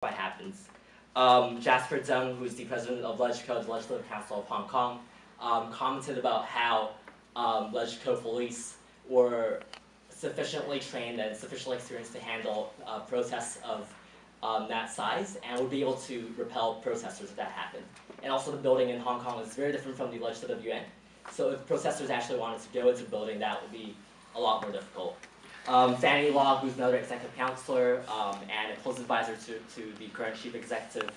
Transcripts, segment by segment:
what happens. Jasper Deng, who's the president of LegCo, the Legislative Council of Hong Kong, commented about how LegCo police were sufficiently trained and sufficiently experienced to handle protests of that size and would be able to repel protesters if that happened. And also the building in Hong Kong is very different from the Legislative Yuan. So if protesters actually wanted to go into the building, that would be a lot more difficult. Fanny Law, who's another executive counselor and a close advisor to the current chief executive,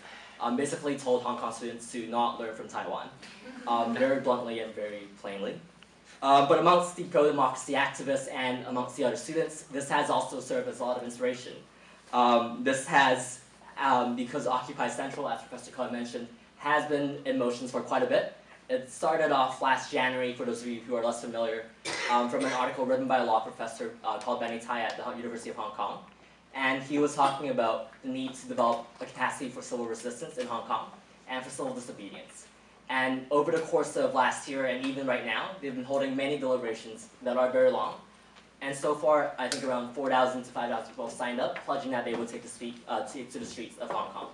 basically told Hong Kong students to not learn from Taiwan, very bluntly and very plainly. But amongst the pro-democracy activists and amongst the other students, this has also served as a lot of inspiration. This has, because Occupy Central, as Professor Cohen mentioned, has been in motion for quite a bit. It started off last January, for those of you who are less familiar, from an article written by a law professor called Benny Tai at the University of Hong Kong. And he was talking about the need to develop a capacity for civil resistance in Hong Kong and for civil disobedience. And over the course of last year and even right now, they've been holding many deliberations that are very long. And so far, I think around 4,000 to 5,000 people signed up, pledging that they would take to the streets of Hong Kong.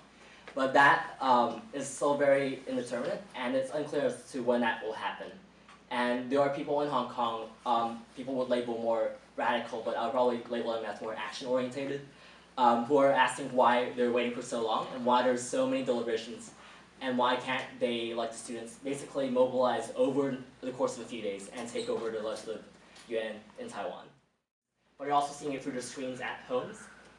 But that is still very indeterminate, and it's unclear as to when that will happen. And there are people in Hong Kong, people would label more radical, but I would probably label them as more action-orientated, who are asking why they're waiting for so long, and why there's so many deliberations, and why can't they, like the students, basically mobilize over the course of a few days and take over the Legislative Yuan in Taiwan. But you're also seeing it through the screens at homes,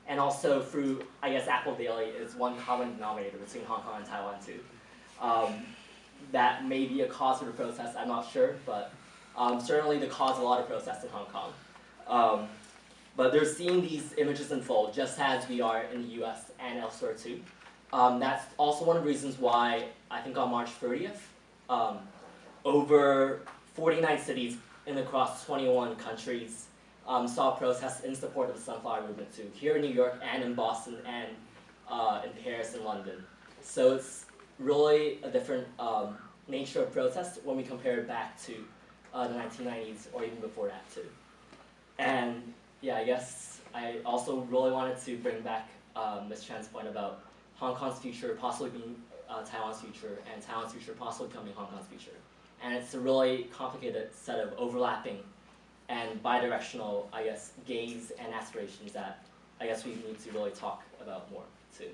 and also through, I guess, Apple Daily is one common denominator between Hong Kong and Taiwan too. That may be a cause for the protest, I'm not sure, but certainly the cause of a lot of protests in Hong Kong. But they're seeing these images unfold just as we are in the US and elsewhere too. That's also one of the reasons why I think on March 30th, over 49 cities in across 21 countries saw protests in support of the Sunflower Movement too, here in New York and in Boston and in Paris and London. So it's really a different nature of protest when we compare it back to the 1990s or even before that too. And yeah, I guess I also really wanted to bring back Ms. Chen's point about Hong Kong's future possibly being Taiwan's future, and Taiwan's future possibly becoming Hong Kong's future. And it's a really complicated set of overlapping and bi-directional, I guess, gaze and aspirations that I guess we need to really talk about more too.